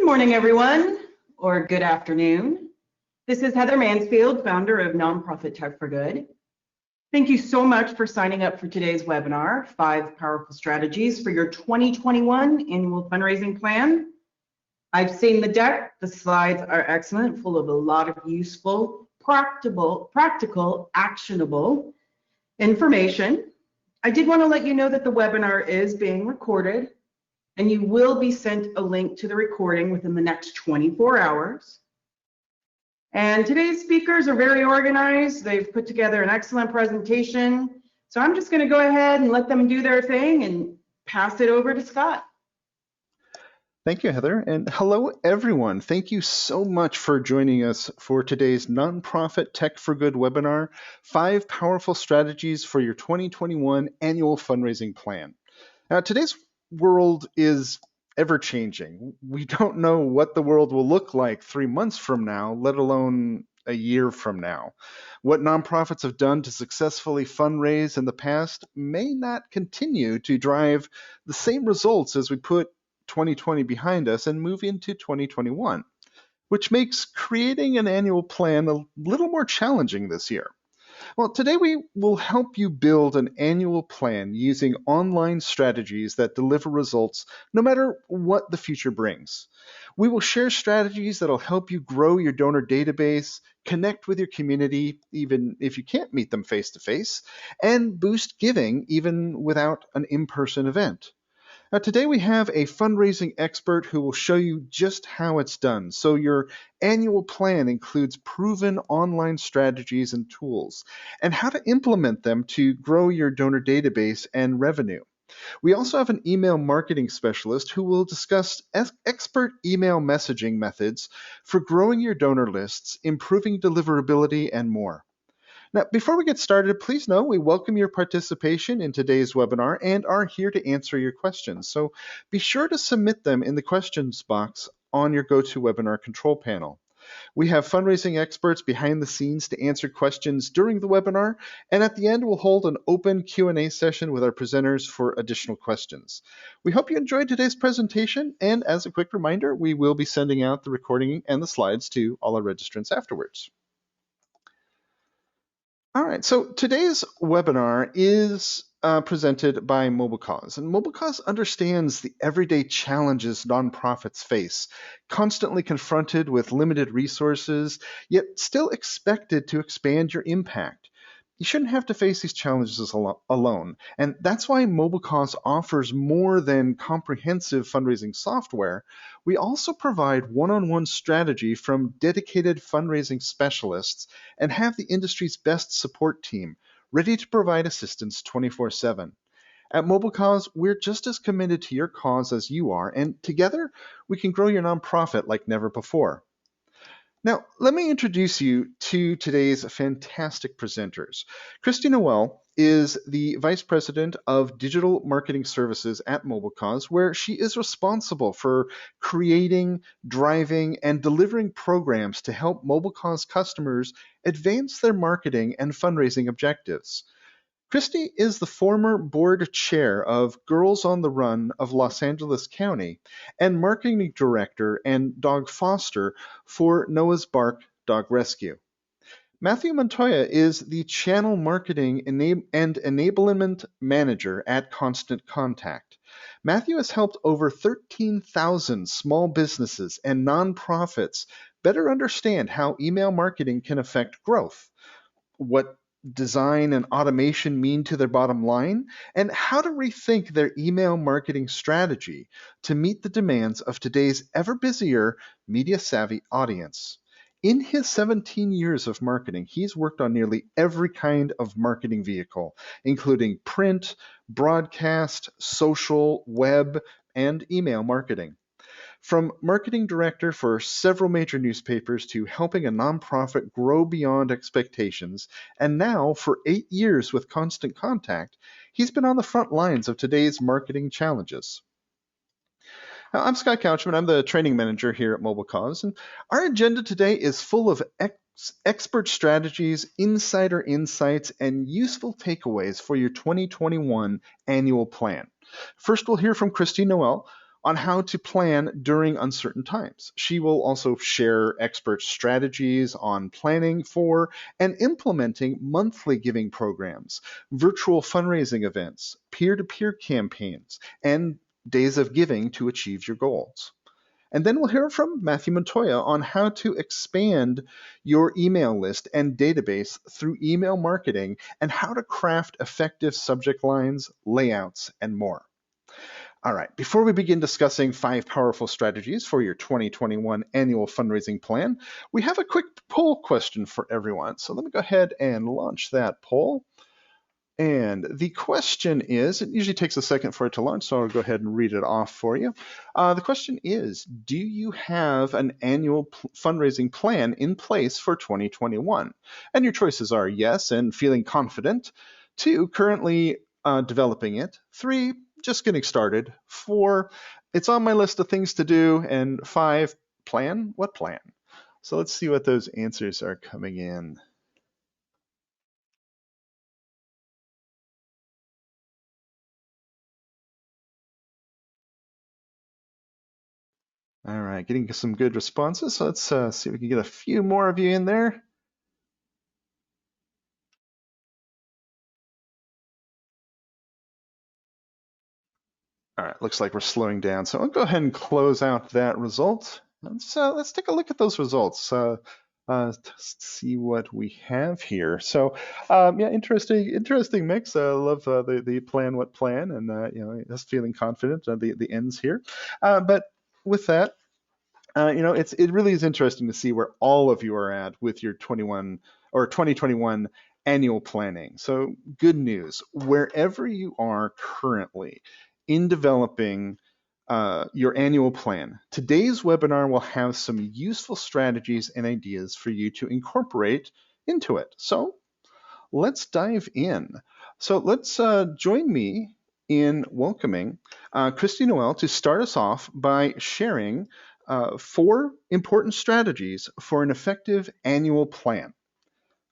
Good morning, everyone, or good afternoon. This is Heather Mansfield, founder of Nonprofit Tech for Good. Thank you so much for signing up for today's webinar, 5 Powerful Strategies for Your 2021 Annual Fundraising Plan. I've seen the deck. The slides are excellent, full of a lot of useful, practical, actionable information. I did want to let you know that the webinar is being recorded, and you will be sent a link to the recording within the next 24 hours. And today's speakers are very organized. They've put together an excellent presentation. So I'm just going to go ahead and let them do their thing and pass it over to Scott. Thank you, Heather, and hello, everyone. Thank you so much for joining us for today's Nonprofit Tech for Good webinar, 5 Powerful Strategies for Your 2021 Annual Fundraising Plan. Now, today's world is ever-changing. We don't know what the world will look like 3 months from now, let alone a year from now. What nonprofits have done to successfully fundraise in the past may not continue to drive the same results as we put 2020 behind us and move into 2021, which makes creating an annual plan a little more challenging this year. Well, today we will help you build an annual plan using online strategies that deliver results no matter what the future brings. We will share strategies that will help you grow your donor database, connect with your community, even if you can't meet them face-to-face, and boost giving even without an in-person event. Now, today we have a fundraising expert who will show you just how it's done. So your annual plan includes proven online strategies and tools, and how to implement them to grow your donor database and revenue. We also have an email marketing specialist who will discuss expert email messaging methods for growing your donor lists, improving deliverability, and more. Now, before we get started, please know we welcome your participation in today's webinar and are here to answer your questions. So be sure to submit them in the questions box on your GoToWebinar control panel. We have fundraising experts behind the scenes to answer questions during the webinar, and at the end we'll hold an open Q&A session with our presenters for additional questions. We hope you enjoyed today's presentation, and as a quick reminder, we will be sending out the recording and the slides to all our registrants afterwards. All right, so today's webinar is presented by MobileCause, and MobileCause understands the everyday challenges nonprofits face, constantly confronted with limited resources, yet still expected to expand your impact. You shouldn't have to face these challenges alone, and that's why MobileCause offers more than comprehensive fundraising software. We also provide one-on-one strategy from dedicated fundraising specialists and have the industry's best support team, ready to provide assistance 24/7. At MobileCause, we're just as committed to your cause as you are, and together we can grow your nonprofit like never before. Now, let me introduce you to today's fantastic presenters. Christy Noel is the Vice President of Digital Marketing Services at MobileCause, where she is responsible for creating, driving, and delivering programs to help MobileCause customers advance their marketing and fundraising objectives. Christy is the former board chair of Girls on the Run of Los Angeles County and marketing director and dog foster for Noah's Bark Dog Rescue. Matthew Montoya is the channel marketing and enablement manager at Constant Contact. Matthew has helped over 13,000 small businesses and nonprofits better understand how email marketing can affect growth, what design and automation mean to their bottom line, and how to rethink their email marketing strategy to meet the demands of today's ever busier, media-savvy audience. In his 17 years of marketing, he's worked on nearly every kind of marketing vehicle, including print, broadcast, social, web, and email marketing. From marketing director for several major newspapers to helping a nonprofit grow beyond expectations, and now for 8 years with Constant Contact, he's been on the front lines of today's marketing challenges. Now, I'm Scott Couchman. I'm the training manager here at MobileCause, and our agenda today is full of expert strategies, insider insights, and useful takeaways for your 2021 annual plan. First, we'll hear from Christy Noel on how to plan during uncertain times. She will also share expert strategies on planning for and implementing monthly giving programs, virtual fundraising events, peer-to-peer campaigns, and days of giving to achieve your goals. And then we'll hear from Matthew Montoya on how to expand your email list and database through email marketing and how to craft effective subject lines, layouts, and more. All right, before we begin discussing 5 powerful strategies for your 2021 annual fundraising plan, we have a quick poll question for everyone. So let me go ahead and launch that poll. And the question is, it usually takes a second for it to launch, so I'll go ahead and read it off for you. The question is, do you have an annual fundraising plan in place for 2021? And your choices are yes, and feeling confident. 2, currently developing it. 3, just getting started. 4, it's on my list of things to do. And 5, plan? What plan? So let's see what those answers are coming in. All right, getting some good responses. So let's see if we can get a few more of you in there. All right, looks like we're slowing down. So I'll go ahead and close out that result. Let's take a look at those results. See what we have here. So yeah, interesting mix. I love the plan, what plan, and just feeling confident. The ends here, but with that. It really is interesting to see where all of you are at with your 2021 annual planning. So good news, wherever you are currently in developing your annual plan, today's webinar will have some useful strategies and ideas for you to incorporate into it. So let's dive in. So let's join me in welcoming Christy Noel to start us off by sharing 4 important strategies for an effective annual plan.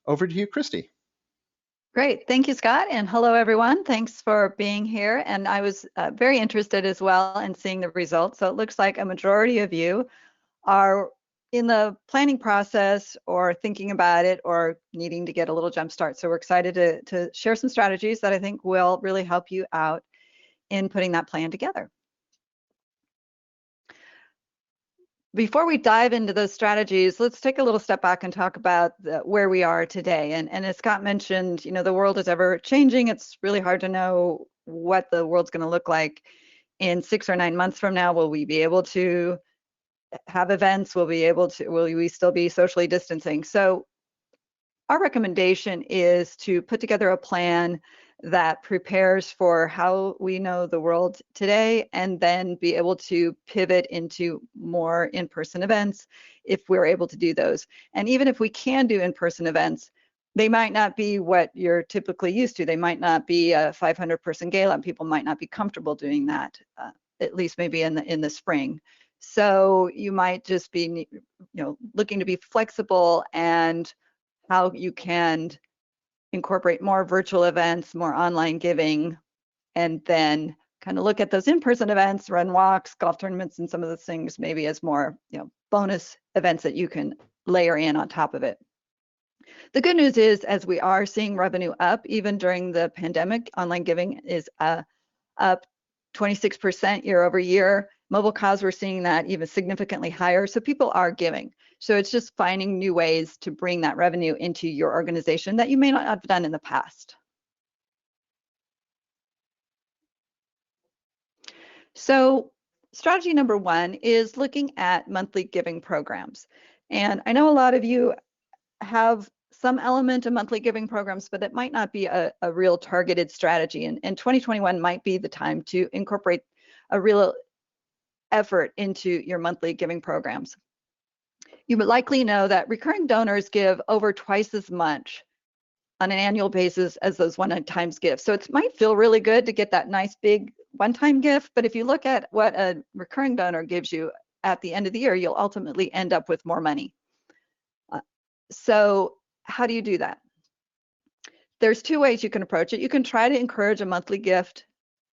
Over to you, Christy. Great. Thank you, Scott. And hello, everyone. Thanks for being here. And I was very interested as well in seeing the results. So it looks like a majority of you are in the planning process or thinking about it or needing to get a little jump start. So we're excited to share some strategies that I think will really help you out in putting that plan together. Before we dive into those strategies, let's take a little step back and talk about where we are today. And as Scott mentioned, the world is ever changing. It's really hard to know what the world's going to look like in 6 or 9 months from now. Will we be able to have events? Will we still be socially distancing? So our recommendation is to put together a plan that prepares for how we know the world today, and then be able to pivot into more in-person events if we're able to do those. And even if we can do in-person events, they might not be what you're typically used to. They might not be a 500-person gala. People might not be comfortable doing that, at least maybe in the spring. So you might just be, looking to be flexible and how you can incorporate more virtual events, more online giving, and then kind of look at those in-person events, run walks, golf tournaments, and some of those things maybe as more, bonus events that you can layer in on top of it. The good news is, as we are seeing revenue up, even during the pandemic, online giving is up 26% year over year. Mobile cause, we're seeing that even significantly higher. So people are giving. So it's just finding new ways to bring that revenue into your organization that you may not have done in the past. So strategy number 1 is looking at monthly giving programs. And I know a lot of you have some element of monthly giving programs, but it might not be a real targeted strategy. And 2021 might be the time to incorporate a real effort into your monthly giving programs. You would likely know that recurring donors give over twice as much on an annual basis as those one-time gifts. So it might feel really good to get that nice big one-time gift, but if you look at what a recurring donor gives you at the end of the year, you'll ultimately end up with more money. So how do you do that? There's 2 ways you can approach it. You can try to encourage a monthly gift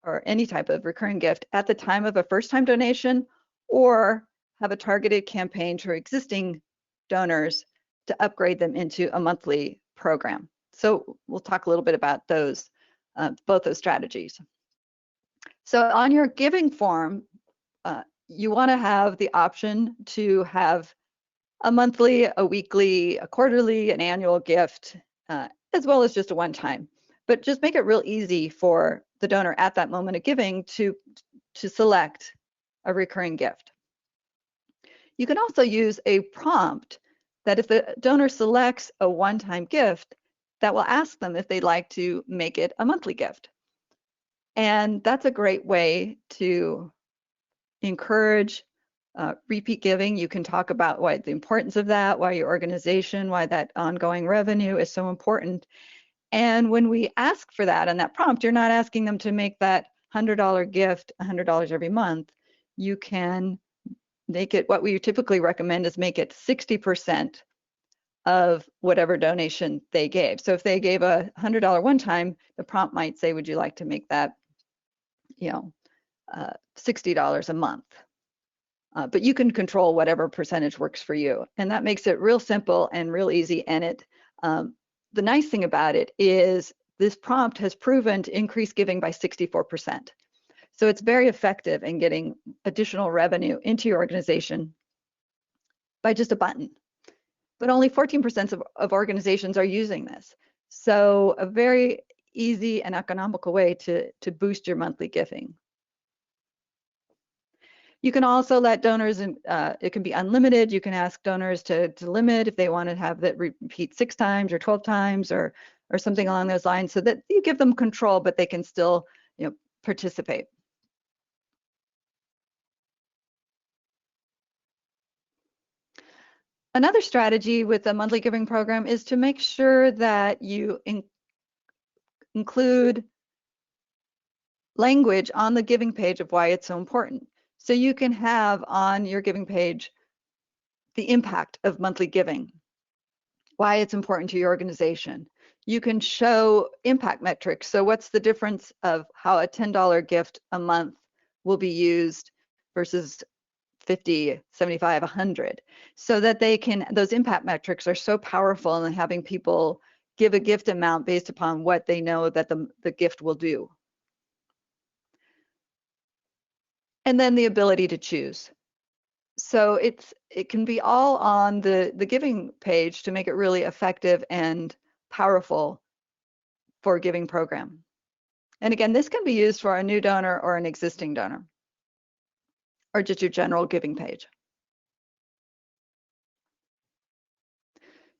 or any type of recurring gift at the time of a first-time donation, or have a targeted campaign to existing donors to upgrade them into a monthly program. So we'll talk a little bit about those, both those strategies. So on your giving form, you want to have the option to have a monthly, a weekly, a quarterly, an annual gift, as well as just a one-time. But just make it real easy for the donor at that moment of giving to select a recurring gift. You can also use a prompt that if the donor selects a one-time gift, that will ask them if they'd like to make it a monthly gift. And that's a great way to encourage repeat giving. You can talk about why the importance of that, why your organization, why that ongoing revenue is so important. And when we ask for that and that prompt, you're not asking them to make that $100 gift $100 every month. You can make it, what we typically recommend is make it 60% of whatever donation they gave. So if they gave a $100 one time, the prompt might say, would you like to make that, $60 a month? But you can control whatever percentage works for you. And that makes it real simple and real easy. And the nice thing about it is this prompt has proven to increase giving by 64%. So it's very effective in getting additional revenue into your organization by just a button. But only 14% of organizations are using this. So a very easy and economical way to boost your monthly giving. You can also let donors, it can be unlimited. You can ask donors to limit if they want to have that repeat 6 times or 12 times or something along those lines, so that you give them control, but they can still participate. Another strategy with a monthly giving program is to make sure that you include language on the giving page of why it's so important. So you can have on your giving page the impact of monthly giving, why it's important to your organization. You can show impact metrics. So what's the difference of how a $10 gift a month will be used versus 50, 75, 100, so that they can, those impact metrics are so powerful in having people give a gift amount based upon what they know that the gift will do. And then the ability to choose. So it can be all on the giving page to make it really effective and powerful for a giving program. And again, this can be used for a new donor or an existing donor, or just your general giving page.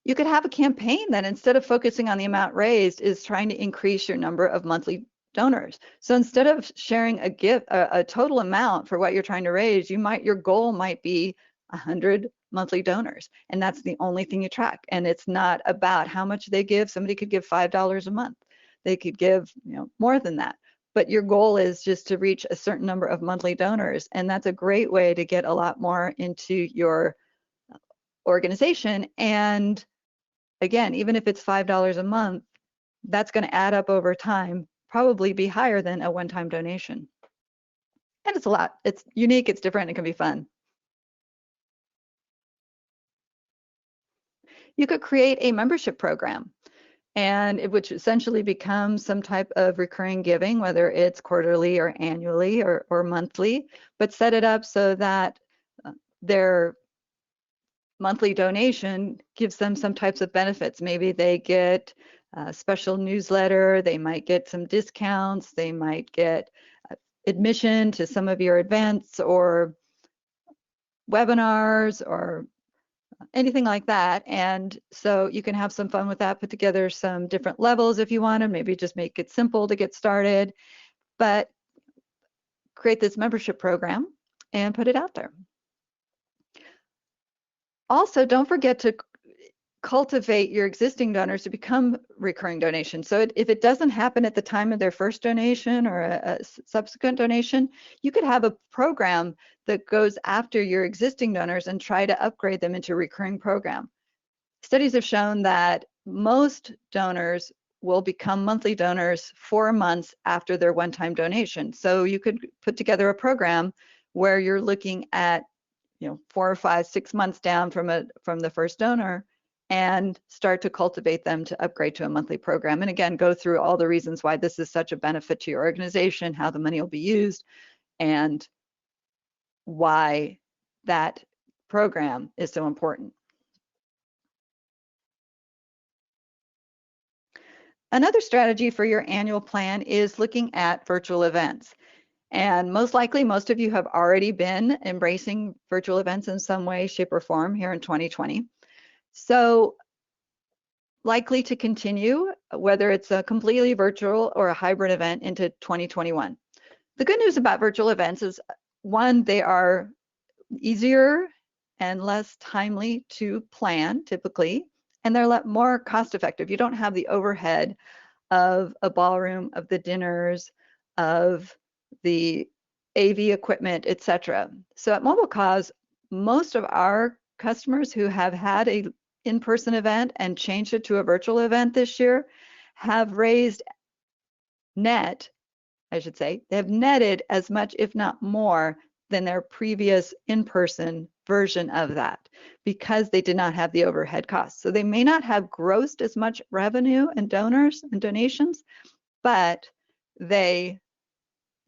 You could have a campaign that, instead of focusing on the amount raised, is trying to increase your number of monthly donors. So instead of sharing a total amount for what you're trying to raise, your goal might be 100 monthly donors, and that's the only thing you track. And it's not about how much they give. Somebody could give $5 a month. They could give more than that. But your goal is just to reach a certain number of monthly donors, and that's a great way to get a lot more into your organization. And again, even if it's $5 a month, that's going to add up over time, probably be higher than a one-time donation. And it's a lot. It's unique, it's different, it can be fun. You could create a membership program, and which essentially becomes some type of recurring giving, whether it's quarterly or annually or monthly, but set it up so that their monthly donation gives them some types of benefits. Maybe they get a special newsletter, they might get some discounts, they might get admission to some of your events or webinars or anything like that. And so you can have some fun with that, put together some different levels if you want to, maybe just make it simple to get started, but create this membership program and put it out there. Also, don't forget to cultivate your existing donors to become recurring donations. So if it doesn't happen at the time of their first donation or a subsequent donation, you could have a program that goes after your existing donors and try to upgrade them into a recurring program. Studies have shown that most donors will become monthly donors 4 months after their one-time donation. So you could put together a program where you're looking at, 4 or 5, 6 months down from the first donor, and start to cultivate them to upgrade to a monthly program. And again, go through all the reasons why this is such a benefit to your organization, how the money will be used, and why that program is so important. Another strategy for your annual plan is looking at virtual events. And most likely, most of you have already been embracing virtual events in some way, shape, or form here in 2020. So likely to continue, whether it's a completely virtual or a hybrid event, into 2021. The good news about virtual events is, one, they are easier and less timely to plan typically, and they're a lot more cost effective. You don't have the overhead of a ballroom, of the dinners, of the AV equipment, etc. So at MobileCause, most of our customers who have had a in-person event and changed it to a virtual event this year have raised net, I should say, they have netted as much, if not more, than their previous in-person version of that, because they did not have the overhead costs. So they may not have grossed as much revenue and donors and donations, but they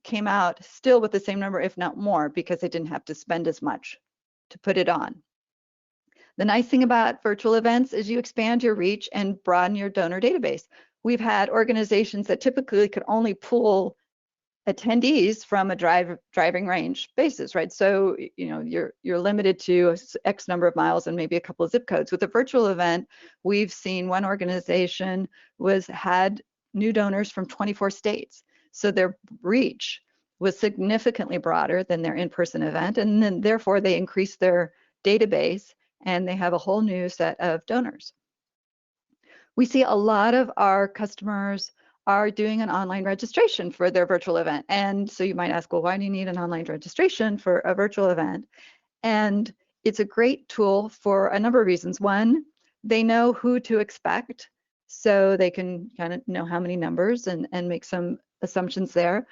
came out still with the same number, if not more, because they didn't have to spend as much to put it on. The nice thing about virtual events is you expand your reach and broaden your donor database. We've had organizations that typically could only pull attendees from a driving range basis, right? So you're limited to X number of miles and maybe a couple of zip codes. With a virtual event, we've seen one organization had new donors from 24 states. So their reach was significantly broader than their in-person event, and then therefore they increased their database and they have a whole new set of donors. We see a lot of our customers are doing an online registration for their virtual event. And so you might ask, well, why do you need an online registration for a virtual event? And it's a great tool for a number of reasons. One, they know who to expect, so they can kind of know how many numbers and make some assumptions there.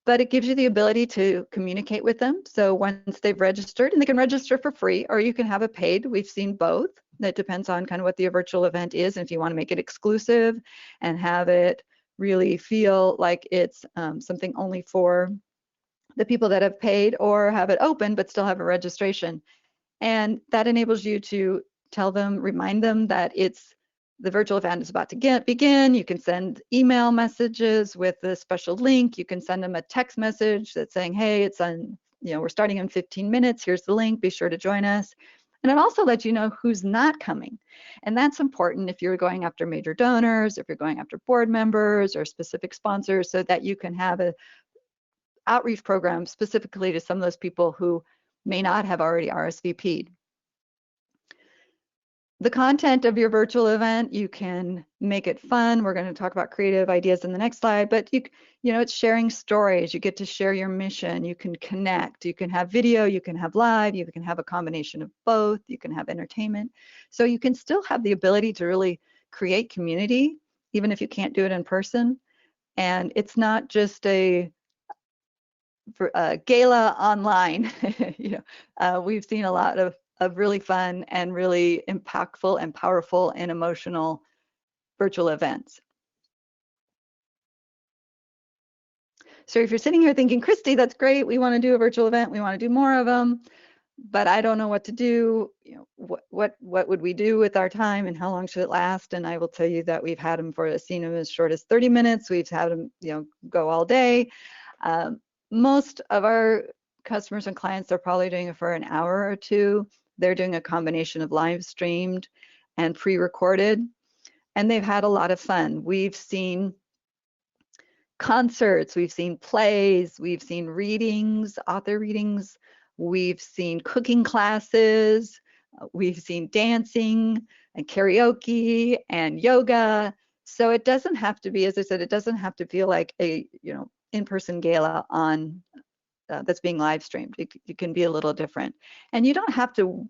But it gives you the ability to communicate with them. So once they've registered, and they can register for free, or you can have it paid. We've seen both. That depends on kind of what the virtual event is. And if you want to make it exclusive and have it really feel like it's something only for the people that have paid, or have it open but still have a registration. And that enables you to tell them, remind them that the virtual event is about to begin. You can send email messages with a special link. You can send them a text message that's saying, hey, it's on, we're starting in 15 minutes. Here's the link. Be sure to join us. And it also lets you know who's not coming. And that's important if you're going after major donors, if you're going after board members or specific sponsors, so that you can have an outreach program specifically to some of those people who may not have already RSVP'd. The content of your virtual event, you can make it fun. We're going to talk about creative ideas in the next slide, but it's sharing stories. You get to share your mission. You can connect. You can have video. You can have live. You can have a combination of both. You can have entertainment. So you can still have the ability to really create community, even if you can't do it in person. And it's not just a gala online. We've seen a lot of really fun and really impactful and powerful and emotional virtual events. So if you're sitting here thinking, Christy, that's great, we want to do a virtual event, we want to do more of them, but I don't know what to do, what would we do with our time and how long should it last? And I will tell you that we've had them seen them as short as 30 minutes. We've had them, go all day. Most of our customers and clients are probably doing it for an hour or two. They're doing a combination of live streamed and pre-recorded, and they've had a lot of fun. We've seen concerts, we've seen plays, we've seen readings, author readings, we've seen cooking classes, we've seen dancing and karaoke and yoga. So it doesn't have to be, as I said, it doesn't have to feel like a in-person gala on that's being live streamed. It can be a little different, and you don't have to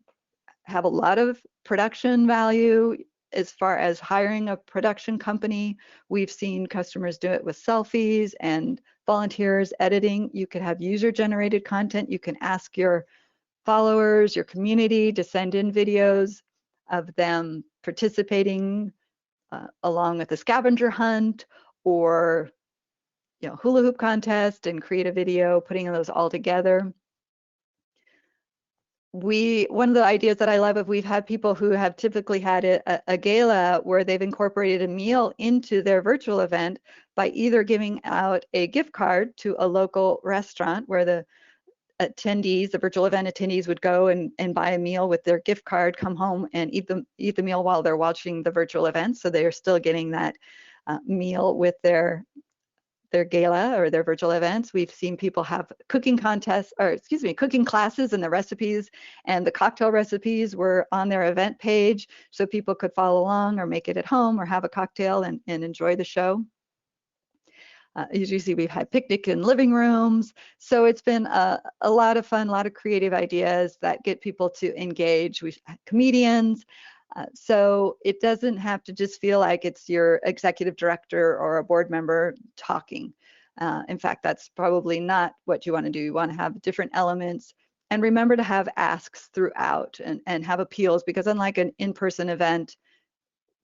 have a lot of production value. as far as hiring a production company, we've seen customers do it with selfies and volunteers editing. You could have user-generated content. You can ask your followers, your community to send in videos of them participating along with a scavenger hunt or hula hoop contest, and create a video putting those all together. One of the ideas that I love, if we've had people who have typically had a gala where they've incorporated a meal into their virtual event by either giving out a gift card to a local restaurant where the attendees, the virtual event attendees, would go and buy a meal with their gift card, come home and eat the meal while they're watching the virtual event. So they're still getting that meal with their gala or their virtual events. We've seen people have cooking contests, or excuse me, cooking classes, and the recipes and the cocktail recipes were on their event page so people could follow along or make it at home or have a cocktail and enjoy the show. As you see, we've had picnic in living rooms. So it's been a lot of fun, a lot of creative ideas that get people to engage. We've had comedians. So it doesn't have to just feel like it's your executive director or a board member talking. In fact, that's probably not what you want to do. You want to have different elements, and remember to have asks throughout and have appeals, because unlike an in-person event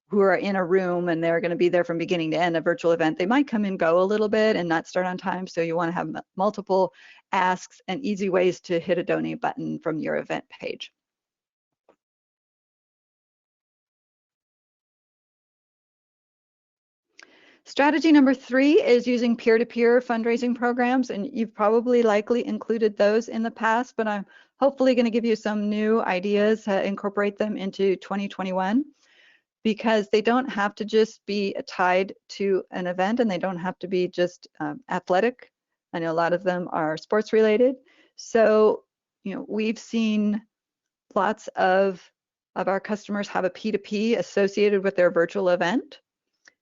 who are in a room and they're going to be there from beginning to end, a virtual event, they might come and go a little bit and not start on time. So you want to have multiple asks and easy ways to hit a donate button from your event page. Strategy number 3 is using peer-to-peer fundraising programs, and you've probably likely included those in the past, but I'm hopefully going to give you some new ideas to incorporate them into 2021, because they don't have to just be tied to an event, and they don't have to be just athletic. I know a lot of them are sports related. So, we've seen lots of our customers have a P2P associated with their virtual event.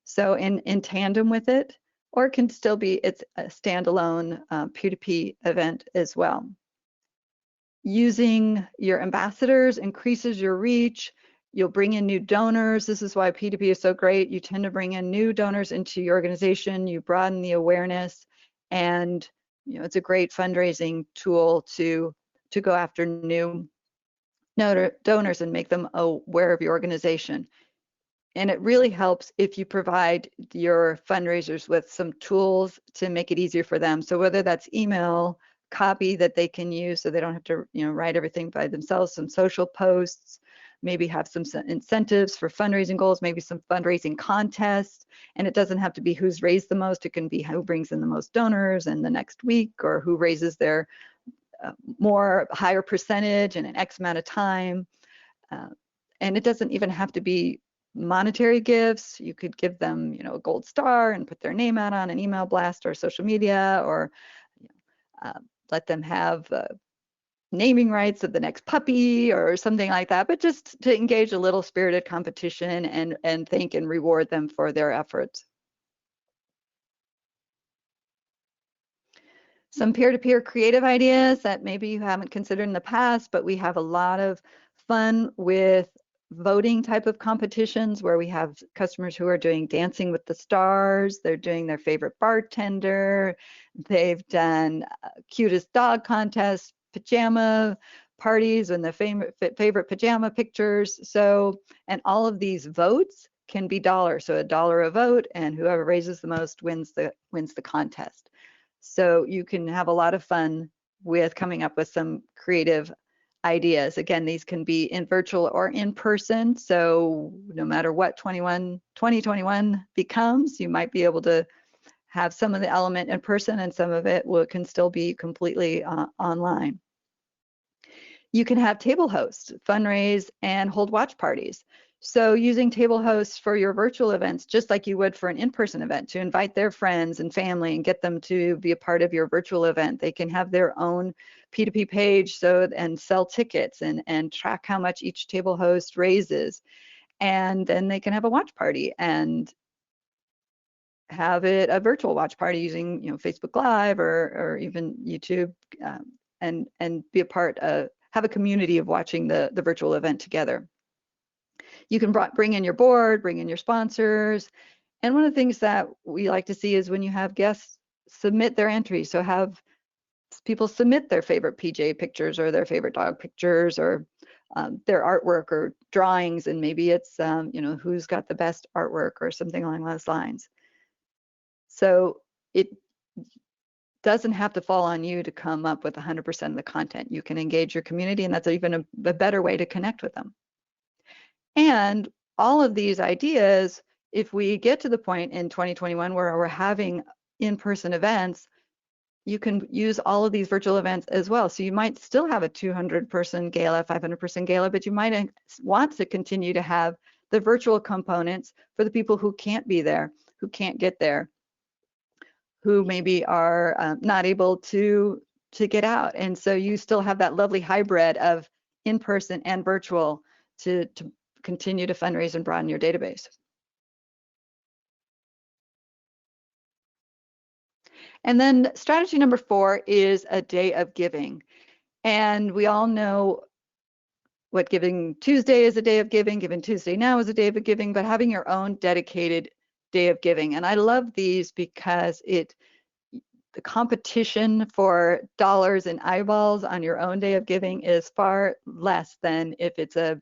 So in tandem with it, or it can still be, it's a standalone P2P event as well. Using your ambassadors increases your reach. You'll bring in new donors. This is why P2P is so great. You tend to bring in new donors into your organization. You broaden the awareness, and it's a great fundraising tool to go after new donors and make them aware of your organization. And it really helps if you provide your fundraisers with some tools to make it easier for them. So whether that's email copy that they can use so they don't have to write everything by themselves, some social posts, maybe have some incentives for fundraising goals, maybe some fundraising contests. And it doesn't have to be who's raised the most. It can be who brings in the most donors in the next week, or who raises their higher percentage in an X amount of time. And it doesn't even have to be monetary gifts. You could give them, a gold star and put their name out on an email blast or social media, or let them have naming rights of the next puppy or something like that, but just to engage a little spirited competition and thank and reward them for their efforts. Some peer-to-peer creative ideas that maybe you haven't considered in the past, but we have a lot of fun with voting type of competitions where we have customers who are doing Dancing with the Stars. They're doing their favorite bartender. They've done cutest dog contests, pajama parties, and their favorite pajama pictures. So, and all of these votes can be dollars. So $1 a vote, and whoever raises the most wins the contest. So you can have a lot of fun with coming up with some creative ideas. Again, these can be in virtual or in person. So no matter what 2021 becomes, you might be able to have some of the element in person, and some of it can still be completely online. You can have table hosts, fundraise, and hold watch parties. So using table hosts for your virtual events, just like you would for an in-person event, to invite their friends and family and get them to be a part of your virtual event. They can have their own P2P page and sell tickets and track how much each table host raises. And then they can have a watch party and have it a virtual watch party using Facebook Live or even YouTube, and be a part of, have a community of watching the virtual event together. You can bring in your board, bring in your sponsors. And one of the things that we like to see is when you have guests submit their entries. So have people submit their favorite PJ pictures or their favorite dog pictures or their artwork or drawings, and maybe it's who's got the best artwork or something along those lines. So it doesn't have to fall on you to come up with 100% of the content. You can engage your community, and that's even a better way to connect with them. And all of these ideas, if we get to the point in 2021 where we're having in-person events, you can use all of these virtual events as well. So you might still have a 200-person gala, 500-person gala, but you might want to continue to have the virtual components for the people who can't be there, who can't get there, who maybe are not able to get out. And so you still have that lovely hybrid of in-person and virtual to continue to fundraise and broaden your database. And then strategy number 4 is a day of giving. And we all know what Giving Tuesday is a day of giving, Giving Tuesday Now is a day of giving, but having your own dedicated day of giving. And I love these because the competition for dollars and eyeballs on your own day of giving is far less than if it's a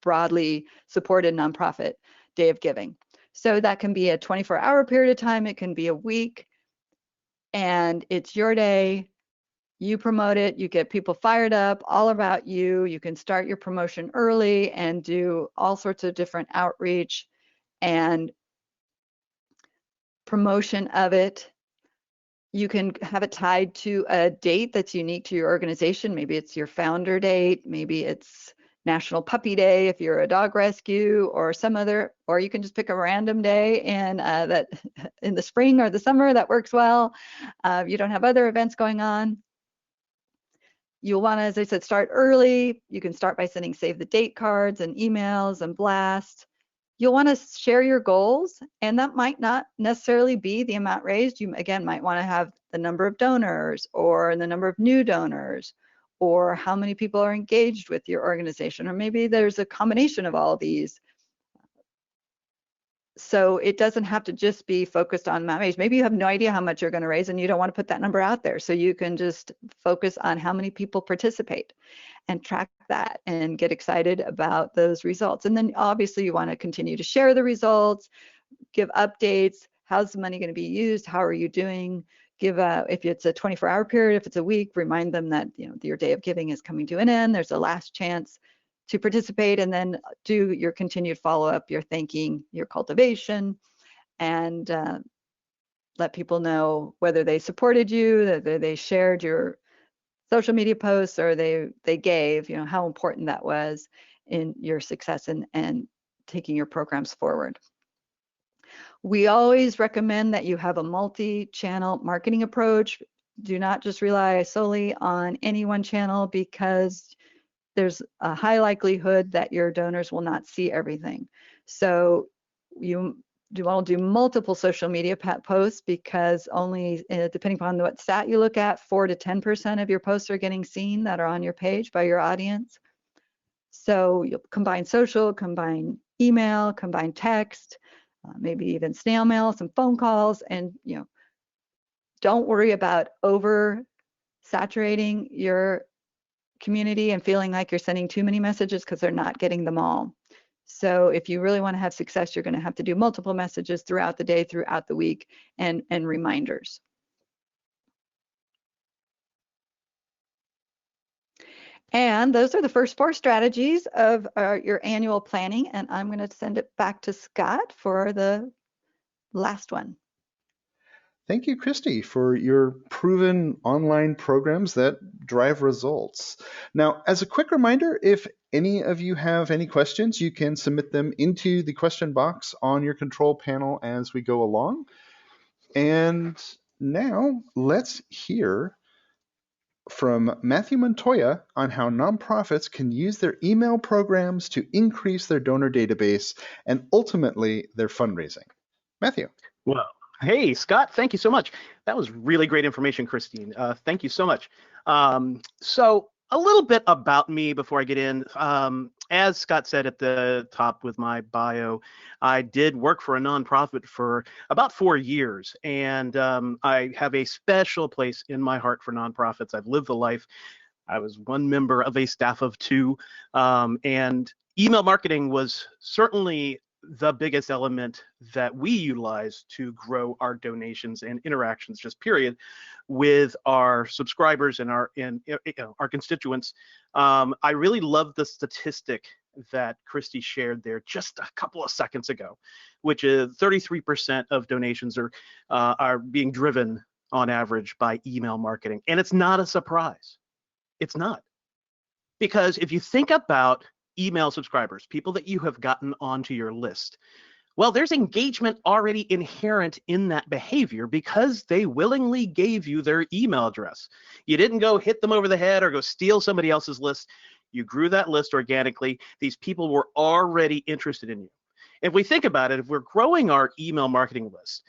broadly supported nonprofit day of giving. So that can be a 24-hour period of time, it can be a week, and it's your day. You promote it, you get people fired up, all about you. You can start your promotion early and do all sorts of different outreach and promotion of it. You can have it tied to a date that's unique to your organization. Maybe it's your founder date, maybe it's National Puppy Day if you're a dog rescue, or some other, or you can just pick a random day and that in the spring or the summer that works well. You don't have other events going on. You'll want to, as I said, start early. You can start by sending save the date cards and emails and blasts. You'll want to share your goals, and that might not necessarily be the amount raised. You, again, might want to have the number of donors or the number of new donors or how many people are engaged with your organization, or maybe there's a combination of all of these. So it doesn't have to just be focused on amount raised. Maybe you have no idea how much you're going to raise and you don't want to put that number out there. So you can just focus on how many people participate and track that and get excited about those results. And then obviously you want to continue to share the results, give updates. How's the money going to be used? How are you doing? Give if it's a 24-hour period, if it's a week, remind them that your day of giving is coming to an end. There's a last chance to participate, and then do your continued follow-up, your thanking, your cultivation, and let people know whether they supported you, whether they shared your social media posts, or they gave, how important that was in your success and taking your programs forward. We always recommend that you have a multi-channel marketing approach. Do not just rely solely on any one channel, because there's a high likelihood that your donors will not see everything. So you want to do multiple social media posts, because only, depending upon what stat you look at, 4 to 10% of your posts are getting seen that are on your page by your audience. So you'll combine social, combine email, combine text, maybe even snail mail, some phone calls, and don't worry about over saturating your community and feeling like you're sending too many messages, because they're not getting them all. So if you really want to have success, you're going to have to do multiple messages throughout the day, throughout the week, and reminders. And those are the first 4 strategies of your annual planning, and I'm going to send it back to Scott for the last one. Thank you, Christy, for your proven online programs that drive results. Now, as a quick reminder, if any of you have any questions, you can submit them into the question box on your control panel as we go along. And now let's hear from Matthew Montoya on how nonprofits can use their email programs to increase their donor database and ultimately their fundraising. Matthew. Well, hey, Scott, thank you so much. That was really great information, Christine. Thank you so much. So a little bit about me before I get in. As Scott said at the top with my bio, I did work for a nonprofit for about 4 years, and I have a special place in my heart for nonprofits. I've lived the life. I was one member of a staff of 2, and email marketing was certainly the biggest element that we utilize to grow our donations and interactions, just period, with our subscribers and our constituents. I really love the statistic that Christy shared there just a couple of seconds ago, which is 33% of donations are being driven on average by email marketing, and it's not a surprise. It's not. Because if you think about email subscribers, people that you have gotten onto your list, well, there's engagement already inherent in that behavior because they willingly gave you their email address. You didn't go hit them over the head or go steal somebody else's list. You grew that list organically. These people were already interested in you. If we think about it, if we're growing our email marketing list,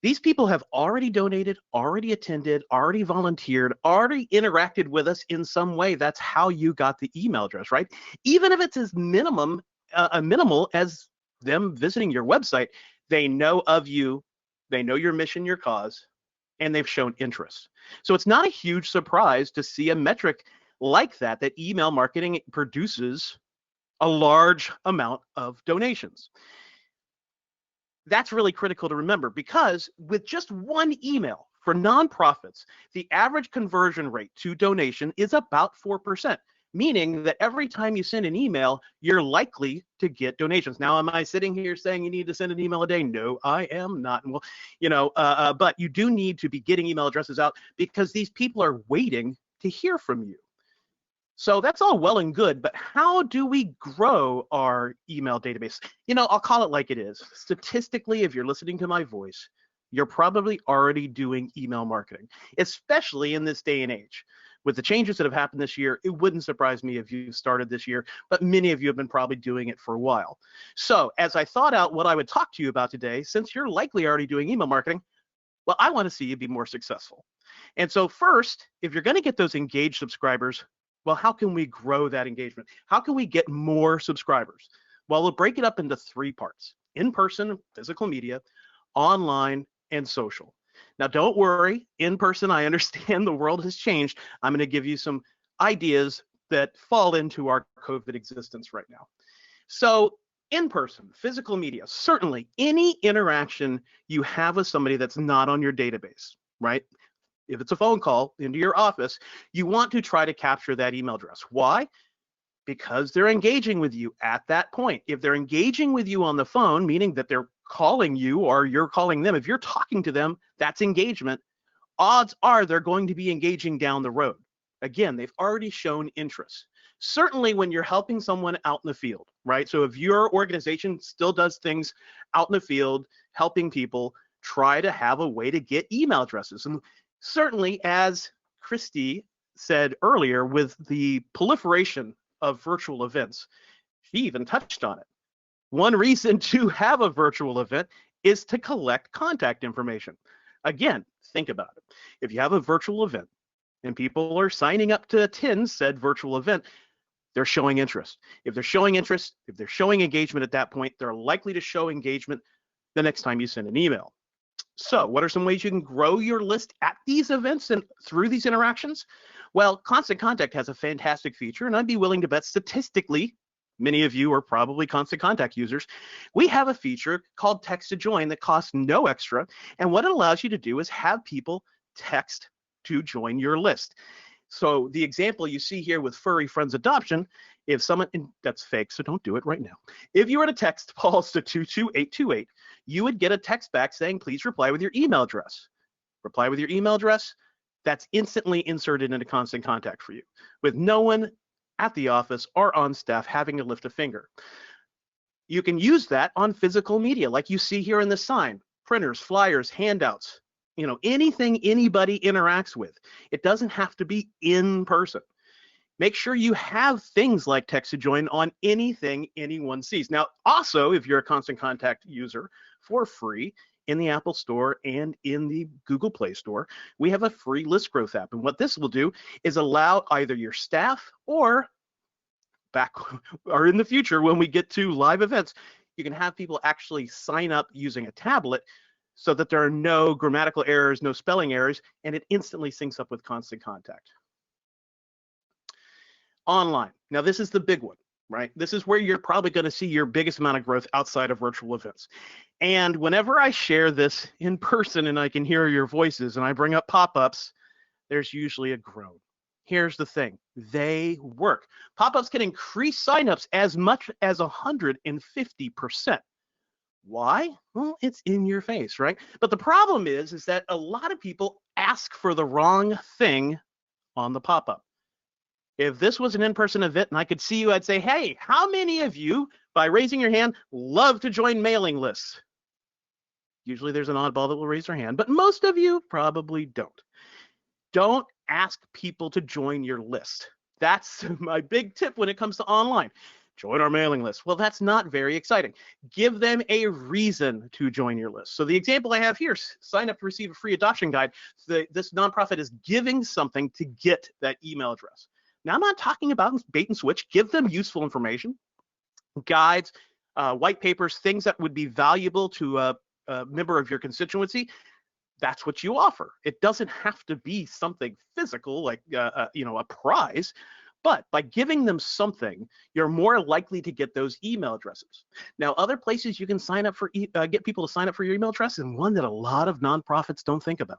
these people have already donated, already attended, already volunteered, already interacted with us in some way. That's how you got the email address, right? Even if it's as minimal as them visiting your website, they know of you, they know your mission, your cause, and they've shown interest. So it's not a huge surprise to see a metric like that email marketing produces a large amount of donations. That's really critical to remember, because with just one email for nonprofits, the average conversion rate to donation is about 4%, meaning that every time you send an email, you're likely to get donations. Now, am I sitting here saying you need to send an email a day? No, I am not. Well, but you do need to be getting email addresses out because these people are waiting to hear from you. So that's all well and good, but how do we grow our email database? I'll call it like it is. Statistically, if you're listening to my voice, you're probably already doing email marketing, especially in this day and age. With the changes that have happened this year, it wouldn't surprise me if you started this year, but many of you have been probably doing it for a while. So as I thought out what I would talk to you about today, since you're likely already doing email marketing, well, I want to see you be more successful. And so first, if you're going to get those engaged subscribers, well, how can we grow that engagement? How can we get more subscribers? Well, we'll break it up into 3 parts: in-person, physical media, online, and social. Now, don't worry, in person, I understand the world has changed. I'm going to give you some ideas that fall into our COVID existence right now. So in person, physical media, certainly any interaction you have with somebody that's not on your database, right? If it's a phone call into your office, you want to try to capture that email address. Why? Because they're engaging with you at that point. If they're engaging with you on the phone, meaning that they're calling you or you're calling them, if you're talking to them, that's engagement. Odds are they're going to be engaging down the road. Again, they've already shown interest. Certainly when you're helping someone out in the field, right? So if your organization still does things out in the field, helping people, try to have a way to get email addresses. And certainly, as Christy said earlier, with the proliferation of virtual events, she even touched on it. One reason to have a virtual event is to collect contact information. Again, think about it. If you have a virtual event and people are signing up to attend said virtual event, they're showing interest. If they're showing interest, if they're showing engagement at that point, they're likely to show engagement the next time you send an email. So what are some ways you can grow your list at these events and through these interactions? Well, Constant Contact has a fantastic feature, and I'd be willing to bet statistically, many of you are probably Constant Contact users. We have a feature called Text to Join that costs no extra, and what it allows you to do is have people text to join your list. So the example you see here with Furry Friends Adoption, if someone, and that's fake, so don't do it right now. If you were to text Pulse to 22828, you would get a text back saying, please reply with your email address. Reply with your email address, that's instantly inserted into Constant Contact for you, with no one at the office or on staff having to lift a finger. You can use that on physical media, like you see here in the sign, printers, flyers, handouts, anything anybody interacts with. It doesn't have to be in person. Make sure you have things like Text to Join on anything anyone sees. Now, also, if you're a Constant Contact user for free, in the Apple Store and in the Google Play Store, we have a free list growth app. And what this will do is allow either your staff or back or in the future when we get to live events, you can have people actually sign up using a tablet so that there are no grammatical errors, no spelling errors, and it instantly syncs up with Constant Contact. Online. Now, this is the big one, right? This is where you're probably going to see your biggest amount of growth outside of virtual events. And whenever I share this in person and I can hear your voices and I bring up pop-ups, there's usually a groan. Here's the thing, they work. Pop-ups can increase signups as much as 150%. Why? Well, it's in your face, right? But the problem is that a lot of people ask for the wrong thing on the pop-up. If this was an in-person event and I could see you, I'd say, hey, how many of you, by raising your hand, love to join mailing lists? Usually there's an oddball that will raise their hand, but most of you probably don't. Don't ask people to join your list. That's my big tip when it comes to online. Join our mailing list. Well, that's not very exciting. Give them a reason to join your list. So the example I have here, sign up to receive a free adoption guide. This nonprofit is giving something to get that email address. Now, I'm not talking about bait and switch. Give them useful information, guides, white papers, things that would be valuable to a member of your constituency. That's what you offer. It doesn't have to be something physical like a prize. But by giving them something, you're more likely to get those email addresses. Now, other places you can sign up for get people to sign up for your email address, and one that a lot of nonprofits don't think about.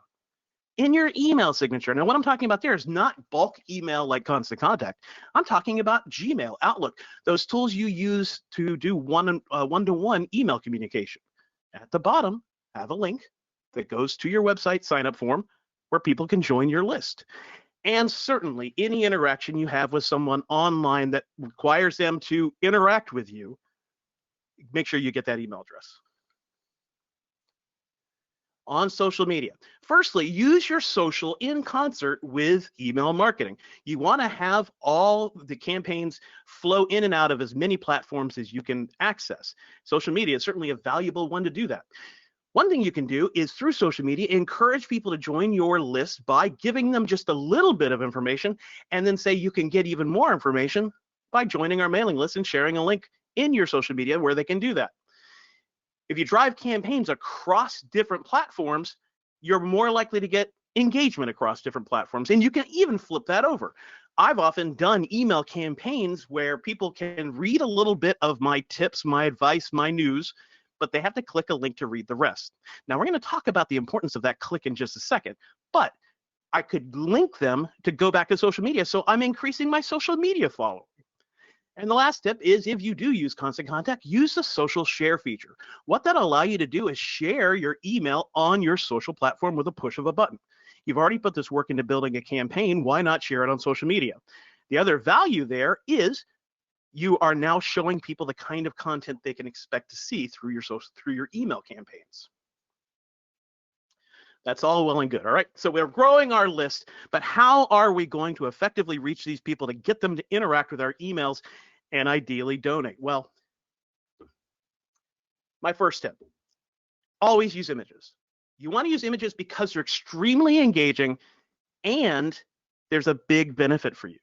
In your email signature. Now, what I'm talking about there is not bulk email like Constant Contact. I'm talking about Gmail, Outlook, those tools you use to do one-to-one email communication. At the bottom, have a link that goes to your website sign-up form where people can join your list. And certainly any interaction you have with someone online that requires them to interact with you, make sure you get that email address. On social media. Firstly, use your social in concert with email marketing. You want to have all the campaigns flow in and out of as many platforms as you can access. Social media is certainly a valuable one to do that. One thing you can do is through social media, encourage people to join your list by giving them just a little bit of information, and then say you can get even more information by joining our mailing list and sharing a link in your social media where they can do that. If you drive campaigns across different platforms, you're more likely to get engagement across different platforms, and you can even flip that over. I've often done email campaigns where people can read a little bit of my tips, my advice, my news, but they have to click a link to read the rest. Now, we're going to talk about the importance of that click in just a second, but I could link them to go back to social media, so I'm increasing my social media following. And the last tip is, if you do use Constant Contact, use the social share feature. What that'll allow you to do is share your email on your social platform with a push of a button. You've already put this work into building a campaign. Why not share it on social media? The other value there is you are now showing people the kind of content they can expect to see through your email campaigns. That's all well and good, all right? So we're growing our list, but how are we going to effectively reach these people to get them to interact with our emails and ideally donate? Well, my first tip, always use images. You want to use images because they're extremely engaging and there's a big benefit for you.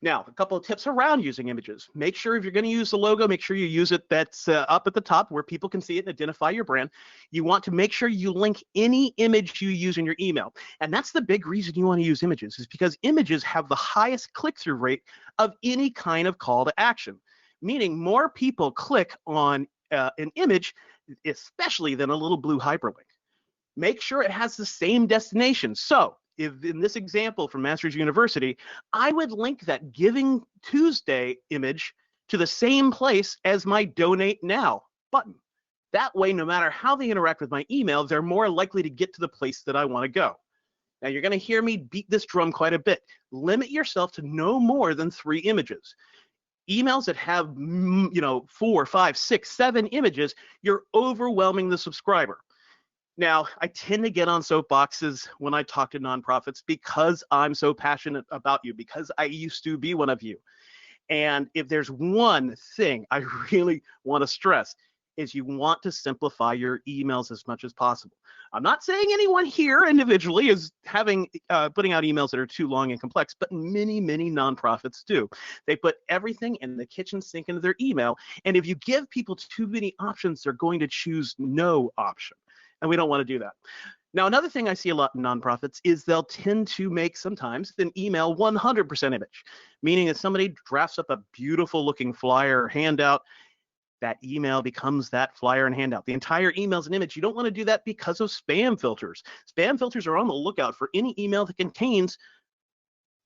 Now, a couple of tips around using images. Make sure if you're going to use the logo, make sure you use it that's up at the top where people can see it and identify your brand. You want to make sure you link any image you use in your email. And that's the big reason you want to use images, is because images have the highest click-through rate of any kind of call to action, meaning more people click on an image, especially than a little blue hyperlink. Make sure it has the same destination. So, if in this example from Masters University, I would link that Giving Tuesday image to the same place as my Donate Now button. That way, no matter how they interact with my email, they're more likely to get to the place that I want to go. Now, you're going to hear me beat this drum quite a bit. Limit yourself to no more than 3 images. Emails that have 4, 5, 6, 7 images, you're overwhelming the subscriber. Now, I tend to get on soapboxes when I talk to nonprofits because I'm so passionate about you, because I used to be one of you. And if there's one thing I really want to stress, is you want to simplify your emails as much as possible. I'm not saying anyone here individually is putting out emails that are too long and complex, but many nonprofits do. They put everything in the kitchen sink into their email, and if you give people too many options, they're going to choose no option, and we don't want to do that. Now, another thing I see a lot in nonprofits is they'll tend to make sometimes an email 100% image, meaning that somebody drafts up a beautiful looking flyer or handout, that email becomes that flyer and handout. The entire email is an image. You don't want to do that because of spam filters. Spam filters are on the lookout for any email that contains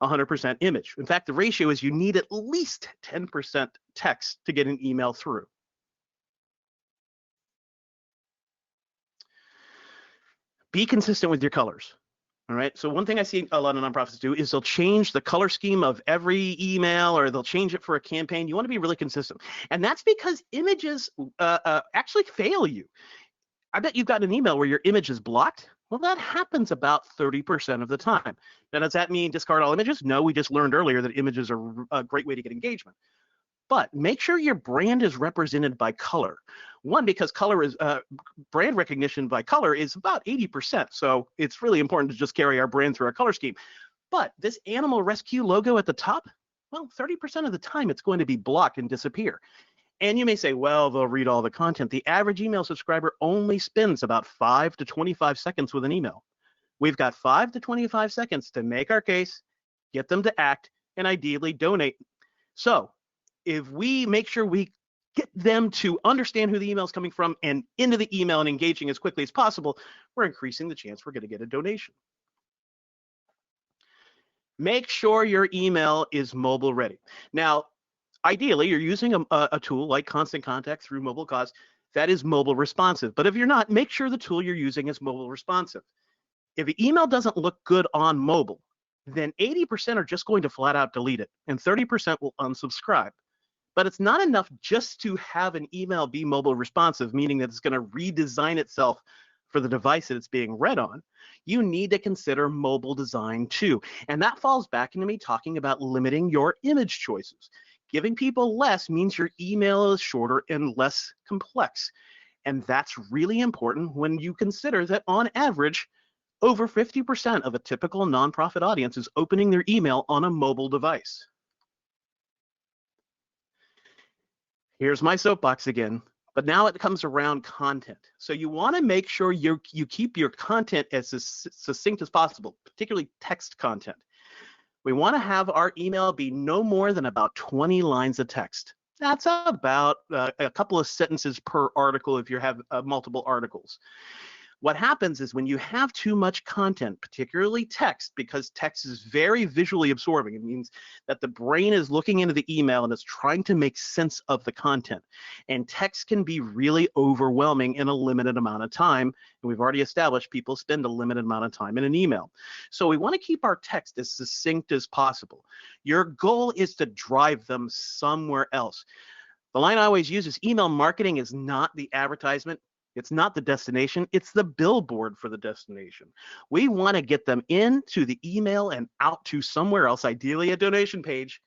100% image. In fact, the ratio is you need at least 10% text to get an email through. Be consistent with your colors. All right. So one thing I see a lot of nonprofits do is they'll change the color scheme of every email, or they'll change it for a campaign. You want to be really consistent. And that's because images actually fail you. I bet you've got an email where your image is blocked. Well, that happens about 30% of the time. Now, does that mean discard all images? No, we just learned earlier that images are a great way to get engagement. But make sure your brand is represented by color. One, because color is brand recognition by color is about 80%. So it's really important to just carry our brand through our color scheme. But this animal rescue logo at the top, well, 30% of the time it's going to be blocked and disappear. And you may say, well, they'll read all the content. The average email subscriber only spends about 5 to 25 seconds with an email. We've got 5 to 25 seconds to make our case, get them to act, and ideally donate. So if we make sure we get them to understand who the email is coming from and into the email and engaging as quickly as possible, we're increasing the chance we're going to get a donation. Make sure your email is mobile ready. Now, ideally, you're using a tool like Constant Contact through Mobile Cause that is mobile responsive. But if you're not, make sure the tool you're using is mobile responsive. If the email doesn't look good on mobile, then 80% are just going to flat out delete it, and 30% will unsubscribe. But it's not enough just to have an email be mobile responsive, meaning that it's going to redesign itself for the device that it's being read on. You need to consider mobile design too. And that falls back into me talking about limiting your image choices. Giving people less means your email is shorter and less complex. And that's really important when you consider that on average, over 50% of a typical nonprofit audience is opening their email on a mobile device. Here's my soapbox again, but now it comes around content. So you want to make sure you keep your content as succinct as possible, particularly text content. We want to have our email be no more than about 20 lines of text. That's about a couple of sentences per article if you have multiple articles. What happens is when you have too much content, particularly text, because text is very visually absorbing, it means that the brain is looking into the email and it's trying to make sense of the content. And text can be really overwhelming in a limited amount of time. And we've already established people spend a limited amount of time in an email. So we want to keep our text as succinct as possible. Your goal is to drive them somewhere else. The line I always use is email marketing is not the advertisement. It's not the destination, it's the billboard for the destination. We want to get them into the email and out to somewhere else, ideally a donation page,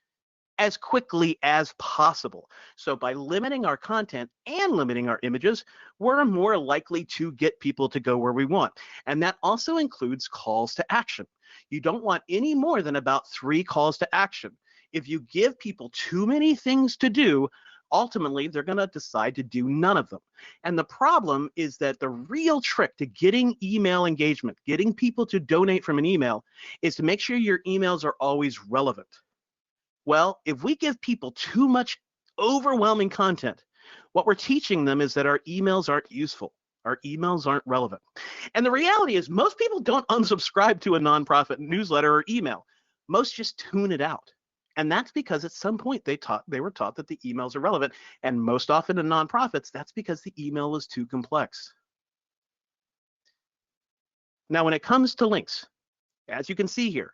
as quickly as possible. So by limiting our content and limiting our images, we're more likely to get people to go where we want. And that also includes calls to action. You don't want any more than about 3 calls to action. If you give people too many things to do, ultimately, they're going to decide to do none of them. And the problem is that the real trick to getting email engagement, getting people to donate from an email, is to make sure your emails are always relevant. Well, if we give people too much overwhelming content, what we're teaching them is that our emails aren't useful. Our emails aren't relevant. And the reality is most people don't unsubscribe to a nonprofit newsletter or email. Most just tune it out. And that's because at some point they were taught that the emails are relevant. And most often in nonprofits, that's because the email is too complex. Now, when it comes to links, as you can see here,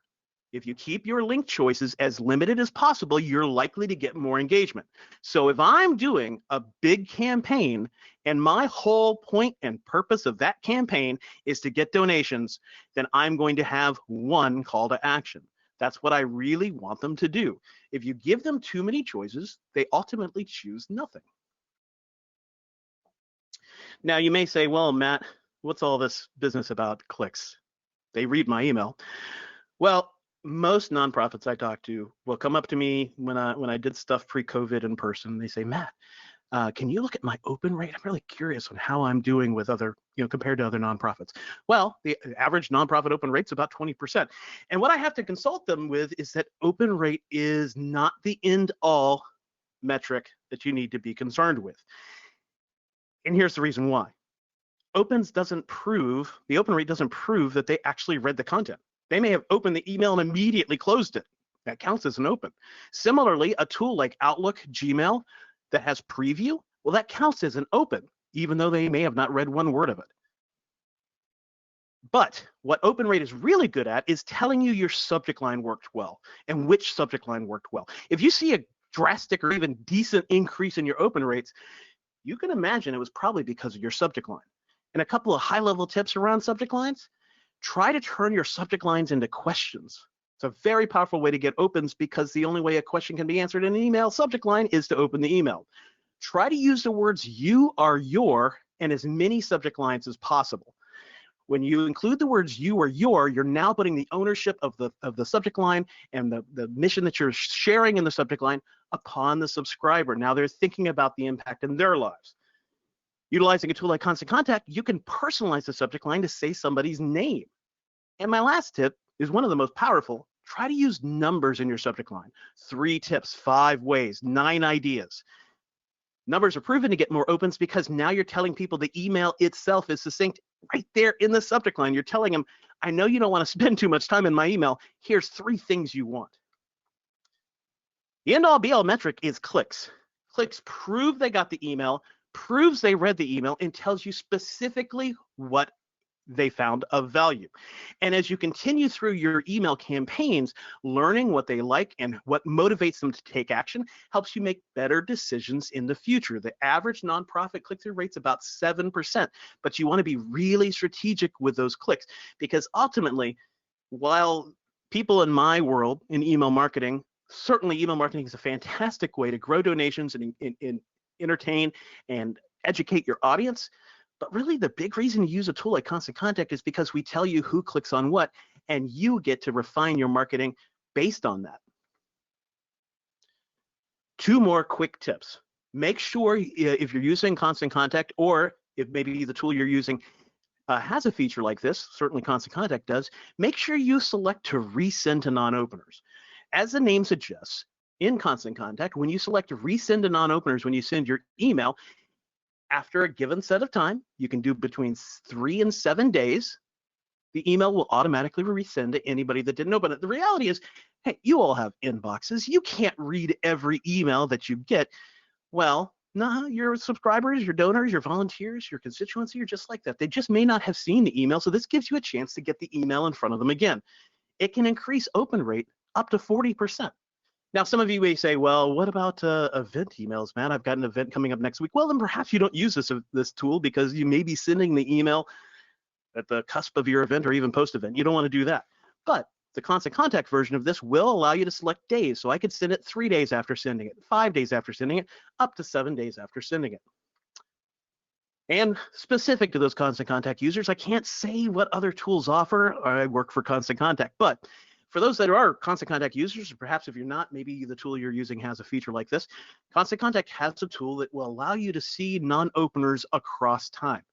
if you keep your link choices as limited as possible, you're likely to get more engagement. So if I'm doing a big campaign and my whole point and purpose of that campaign is to get donations, then I'm going to have 1 call to action. That's what I really want them to do. If you give them too many choices, they ultimately choose nothing. Now you may say, well, Matt, what's all this business about clicks? They read my email. Well, most nonprofits I talk to will come up to me when I did stuff pre-COVID in person. They say, Matt, can you look at my open rate? I'm really curious on how I'm doing with other, compared to other nonprofits. Well, the average nonprofit open rate's about 20%. And what I have to consult them with is that open rate is not the end all metric that you need to be concerned with. And here's the reason why. The open rate doesn't prove that they actually read the content. They may have opened the email and immediately closed it. That counts as an open. Similarly, a tool like Outlook, Gmail, that has preview, well, that counts as an open, even though they may have not read one word of it. But what open rate is really good at is telling you your subject line worked well and which subject line worked well. If you see a drastic or even decent increase in your open rates, you can imagine it was probably because of your subject line. And a couple of high-level tips around subject lines: try to turn your subject lines into questions. It's a very powerful way to get opens, because the only way a question can be answered in an email subject line is to open the email. Try to use the words you, are, your, and as many subject lines as possible. When you include the words you or your, you're now putting the ownership of the subject line and the mission that you're sharing in the subject line upon the subscriber. Now they're thinking about the impact in their lives. Utilizing a tool like Constant Contact, you can personalize the subject line to say somebody's name. And my last tip is one of the most powerful. Try to use numbers in your subject line. 3 tips, 5 ways, 9 ideas. Numbers are proven to get more opens because now you're telling people the email itself is succinct right there in the subject line. You're telling them, I know you don't want to spend too much time in my email. Here's 3 things you want. The end all be all metric is clicks. Clicks prove they got the email, proves they read the email, and tells you specifically what they found of value. And as you continue through your email campaigns, learning what they like and what motivates them to take action helps you make better decisions in the future. The average nonprofit click-through rate's about 7%, but you want to be really strategic with those clicks, because ultimately, while people in my world in email marketing, certainly email marketing is a fantastic way to grow donations and entertain and educate your audience. But really, the big reason to use a tool like Constant Contact is because we tell you who clicks on what, and you get to refine your marketing based on that. 2 more quick tips. Make sure if you're using Constant Contact, or if maybe the tool you're using has a feature like this, certainly Constant Contact does, make sure you select to resend to non-openers. As the name suggests, in Constant Contact, when you select resend to non-openers when you send your email, after a given set of time, you can do between 3 and 7 days, the email will automatically resend to anybody that didn't open it. The reality is, hey, you all have inboxes. You can't read every email that you get. Well, no, your subscribers, your donors, your volunteers, your constituency are just like that. They just may not have seen the email, so this gives you a chance to get the email in front of them again. It can increase open rate up to 40%. Now, some of you may say, well, what about event emails, man? I've got an event coming up next week. Well, then perhaps you don't use this tool because you may be sending the email at the cusp of your event or even post-event. You don't want to do that. But the Constant Contact version of this will allow you to select days. So I could send it 3 days after sending it, 5 days after sending it, up to 7 days after sending it. And specific to those Constant Contact users, I can't say what other tools offer. I work for Constant Contact, but for those that are Constant Contact users, or perhaps if you're not, maybe the tool you're using has a feature like this. Constant Contact has a tool that will allow you to see non-openers across time,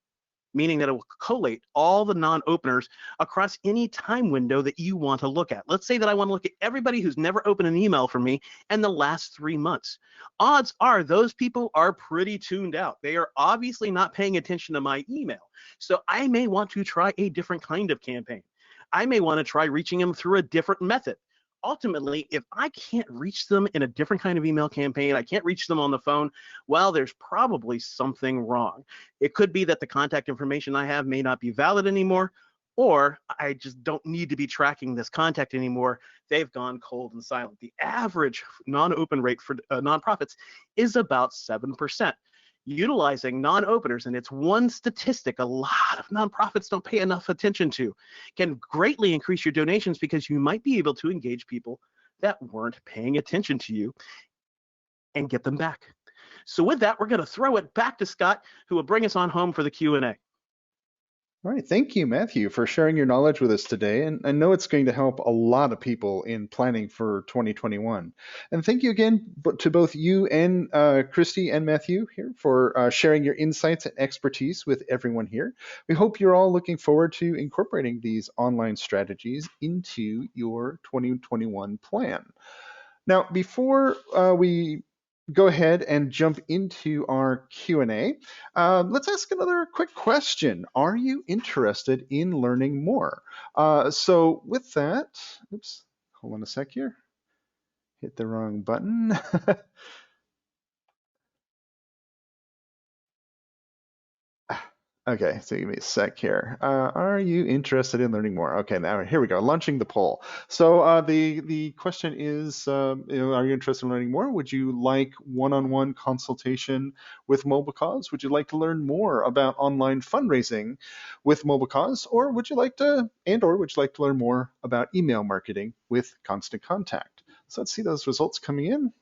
meaning that it will collate all the non-openers across any time window that you want to look at. Let's say that I want to look at everybody who's never opened an email from me in the last 3 months. Odds are those people are pretty tuned out. They are obviously not paying attention to my email. So I may want to try a different kind of campaign. I may want to try reaching them through a different method. Ultimately, if I can't reach them in a different kind of email campaign, I can't reach them on the phone, well, there's probably something wrong. It could be that the contact information I have may not be valid anymore, or I just don't need to be tracking this contact anymore. They've gone cold and silent. The average non-open rate for nonprofits is about 7%. Utilizing non-openers, and it's one statistic a lot of nonprofits don't pay enough attention to, can greatly increase your donations because you might be able to engage people that weren't paying attention to you and get them back. So with that, we're going to throw it back to Scott, who will bring us on home for the Q&A. All right, thank you, Matthew, for sharing your knowledge with us today. And I know it's going to help a lot of people in planning for 2021. And thank you again to both you and Christy and Matthew here for sharing your insights and expertise with everyone here. We hope you're all looking forward to incorporating these online strategies into your 2021 plan. Now, before we go ahead and jump into our Q&A, let's ask another quick question. Are you interested in learning more? So with that, oops, hold on a sec here. Hit the wrong button. Okay, so give me a sec here. Are you interested in learning more? Okay, now here we go, launching the poll. So the question is, are you interested in learning more? Would you like one-on-one consultation with MobileCause? Would you like to learn more about online fundraising with MobileCause? Or would you like to, would you like to learn more about email marketing with Constant Contact? So let's see those results coming in.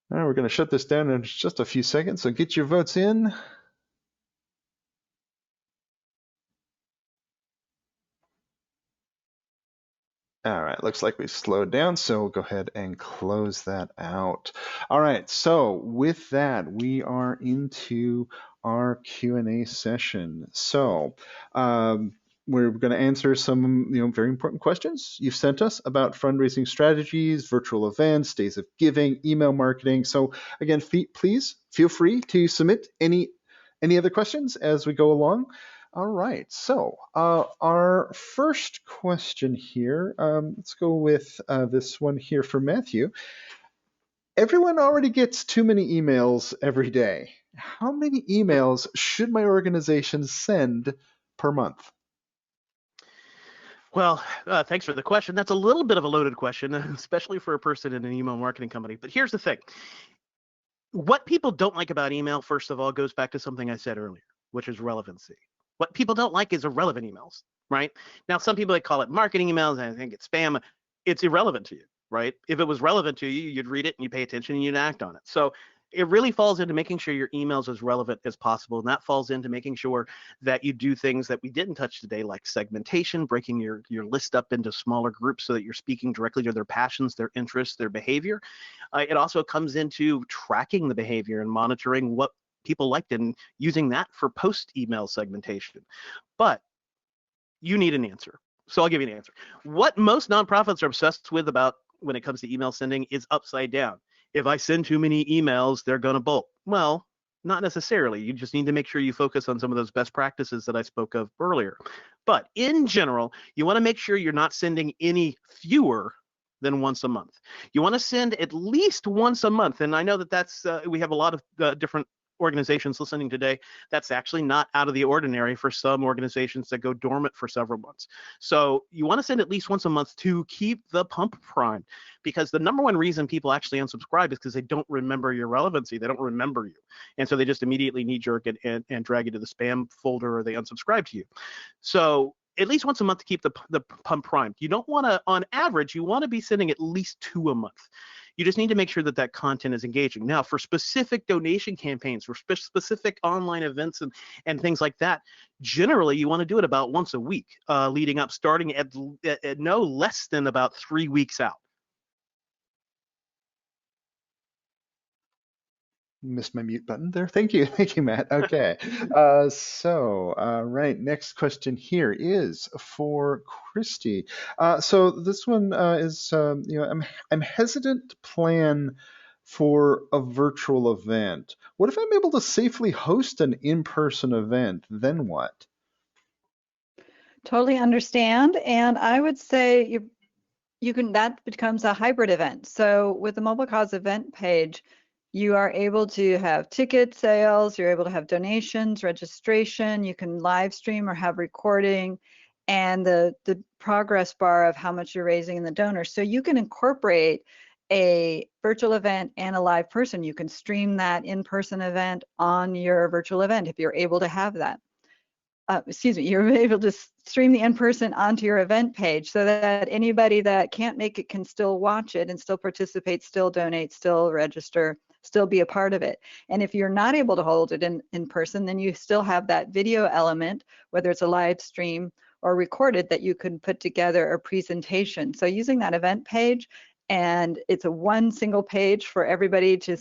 All right, we're going to shut this down in just a few seconds, so get your votes in. All right, looks like we've slowed down, so we'll go ahead and close that out. All right, so with that, we are into our Q&A session. So we're going to answer some very important questions you've sent us about fundraising strategies, virtual events, days of giving, email marketing. So again, please feel free to submit any other questions as we go along. All right, so our first question here, let's go with this one here for Matthew. Everyone already gets too many emails every day. How many emails should my organization send per month? Well, thanks for the question. That's a little bit of a loaded question, especially for a person in an email marketing company. But here's the thing. What people don't like about email, first of all, goes back to something I said earlier, which is relevancy. What people don't like is irrelevant emails, right? Now, some people call it marketing emails, and I think it's spam. It's irrelevant to you, right? If it was relevant to you, you'd read it and you pay attention and you'd act on it. So it really falls into making sure your emails as relevant as possible. And that falls into making sure that you do things that we didn't touch today, like segmentation, breaking your list up into smaller groups so that you're speaking directly to their passions, their interests, their behavior. It also comes into tracking the behavior and monitoring what people liked and using that for post-email segmentation. But you need an answer. So I'll give you an answer. What most nonprofits are obsessed with about when it comes to email sending is upside down. If I send too many emails, they're going to bolt. Well, not necessarily. You just need to make sure you focus on some of those best practices that I spoke of earlier. But in general, you want to make sure you're not sending any fewer than once a month. You want to send at least once a month. And I know that that's we have a lot of different organizations listening today. That's actually not out of the ordinary for some organizations that go dormant for several months. So you want to send at least once a month to keep the pump primed, because the number one reason people actually unsubscribe is because they don't remember your relevancy. They don't remember you. And so they just immediately knee-jerk and drag you to the spam folder, or they unsubscribe to you. So at least once a month to keep the pump primed. You don't want to, on average, you want to be sending at least 2 a month. You just need to make sure that that content is engaging. Now, for specific donation campaigns, for specific online events and things like that, generally you want to do it about once a week, leading up, starting at no less than about 3 weeks out. Missed my mute button there. Thank you, Matt. Okay, right, next question here is for Christy. So this one is, I'm hesitant to plan for a virtual event. What if I'm able to safely host an in-person event? Then what? Totally understand. And I would say that becomes a hybrid event. So with the MobileCause event page, you are able to have ticket sales, you're able to have donations, registration, you can live stream or have recording, and the progress bar of how much you're raising in the donors. So you can incorporate a virtual event and a live person. You can stream that in-person event on your virtual event if you're able to have that. you're able to stream the in-person onto your event page so that anybody that can't make it can still watch it and still participate, still donate, still register, still be a part of it. And if you're not able to hold it in person, then you still have that video element, whether it's a live stream or recorded, that you can put together a presentation. So using that event page, and it's a one single page for everybody to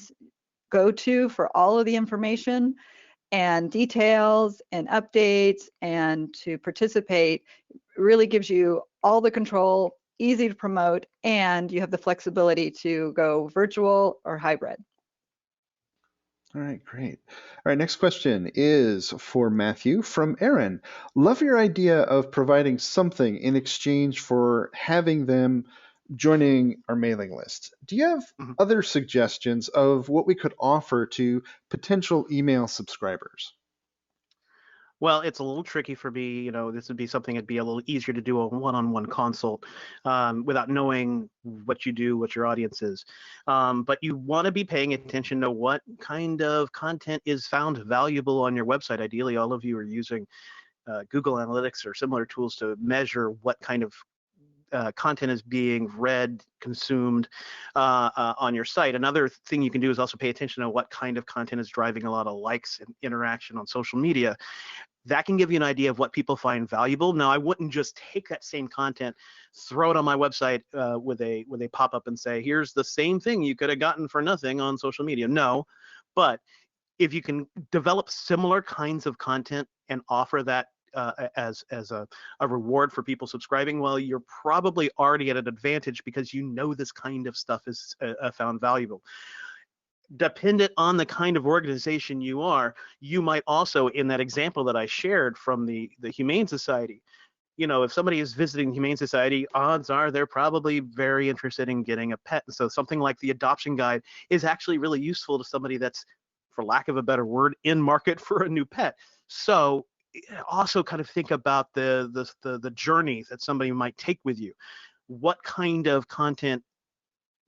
go to for all of the information and details and updates and to participate, really gives you all the control, easy to promote, and you have the flexibility to go virtual or hybrid. All right, great. All right, next question is for Matthew from Aaron. Love your idea of providing something in exchange for having them joining our mailing list. Do you have other suggestions of what we could offer to potential email subscribers? Well, it's a little tricky for me. This would be something that'd be a little easier to do a one-on-one consult without knowing what you do, what your audience is. But you want to be paying attention to what kind of content is found valuable on your website. Ideally, all of you are using Google Analytics or similar tools to measure what kind of content is being read, consumed on your site. Another thing you can do is also pay attention to what kind of content is driving a lot of likes and interaction on social media. That can give you an idea of what people find valuable. Now, I wouldn't just take that same content, throw it on my website with a pop-up and say, here's the same thing you could have gotten for nothing on social media. No, but if you can develop similar kinds of content and offer that as a reward for people subscribing, well, you're probably already at an advantage because you know this kind of stuff is found valuable. Dependent on the kind of organization you are, you might also, in that example that I shared from the Humane Society, if somebody is visiting the Humane Society, odds are they're probably very interested in getting a pet. And so something like the adoption guide is actually really useful to somebody that's, for lack of a better word, in market for a new pet. So also kind of think about the journey that somebody might take with you. What kind of content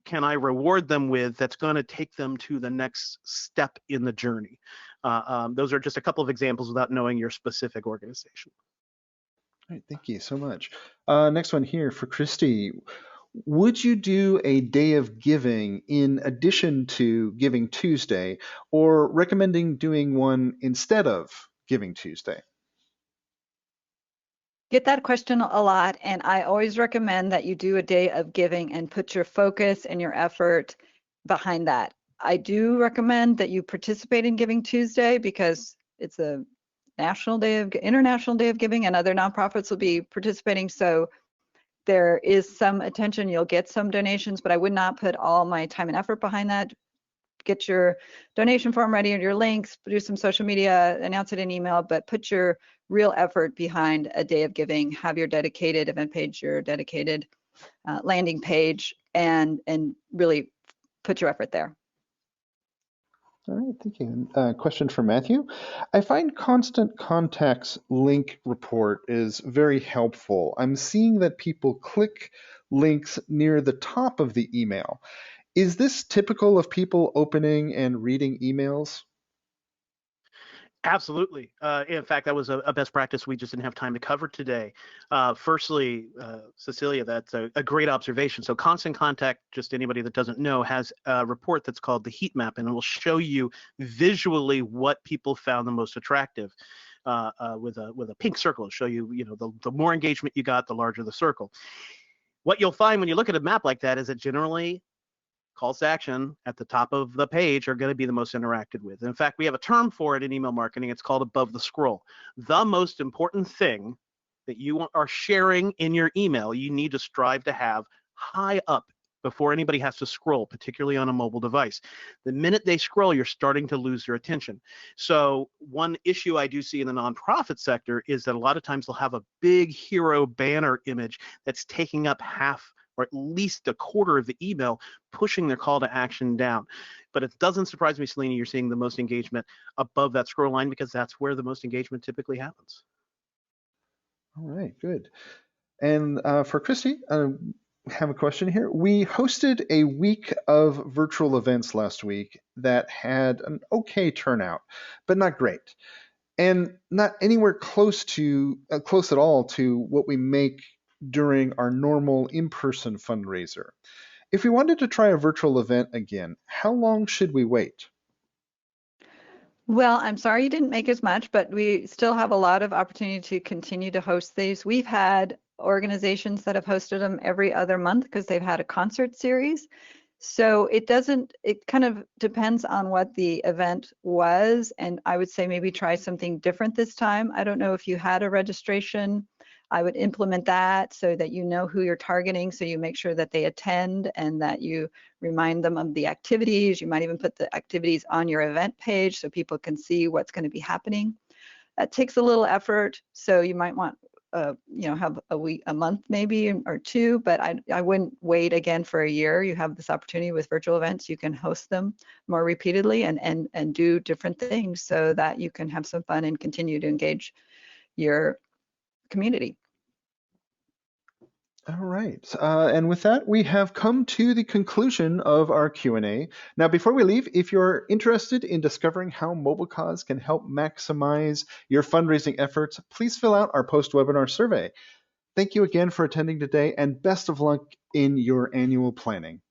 can I reward them with that's going to take them to the next step in the journey? Those are just a couple of examples without knowing your specific organization. All right, thank you so much. Next one here for Christy. Would you do a day of giving in addition to Giving Tuesday, or recommending doing one instead of Giving Tuesday? Get that question a lot, and I always recommend that you do a day of giving and put your focus and your effort behind that. I do recommend that you participate in Giving Tuesday because it's a international day of giving, and other nonprofits will be participating. So there is some attention, you'll get some donations, but I would not put all my time and effort behind that. Get your donation form ready and your links, do some social media, announce it in email, but put your real effort behind a day of giving. Have your dedicated event page, your dedicated landing page, and really put your effort there. All right, thank you. Question for Matthew. I find Constant Contact's link report is very helpful. I'm seeing that people click links near the top of the email. Is this typical of people opening and reading emails? Absolutely. In fact, that was a best practice we just didn't have time to cover today. Firstly, Cecilia, that's a great observation. So Constant Contact, just anybody that doesn't know, has a report that's called the heat map, and it will show you visually what people found the most attractive. With a pink circle, it'll show you, the more engagement you got, the larger the circle. What you'll find when you look at a map like that is that generally calls to action at the top of the page are going to be the most interacted with. In fact, we have a term for it in email marketing. It's called above the scroll. The most important thing that you are sharing in your email, you need to strive to have high up before anybody has to scroll, particularly on a mobile device. The minute they scroll, you're starting to lose their attention. So one issue I do see in the nonprofit sector is that a lot of times they'll have a big hero banner image that's taking up half or at least a quarter of the email, pushing their call to action down. But it doesn't surprise me, Selena, you're seeing the most engagement above that scroll line because that's where the most engagement typically happens. All right, good. And for Christy, I have a question here. We hosted a week of virtual events last week that had an okay turnout, but not great. and not anywhere close at all to what we make during our normal in-person fundraiser. If we wanted to try a virtual event again, how long should we wait? Well, I'm sorry you didn't make as much, but we still have a lot of opportunity to continue to host these. We've had organizations that have hosted them every other month because they've had a concert series. So it kind of depends on what the event was. And I would say maybe try something different this time. I don't know if you had a registration. I would implement that so that you know who you're targeting, so you make sure that they attend and that you remind them of the activities. You might even put the activities on your event page so people can see what's going to be happening. That takes a little effort, so you might want have a week, a month maybe, or two, but I wouldn't wait again for a year. You have this opportunity with virtual events. You can host them more repeatedly and do different things so that you can have some fun and continue to engage your community. All right. And with that, we have come to the conclusion of our Q&A. Now, before we leave, if you're interested in discovering how MobileCause can help maximize your fundraising efforts, please fill out our post-webinar survey. Thank you again for attending today, and best of luck in your annual planning.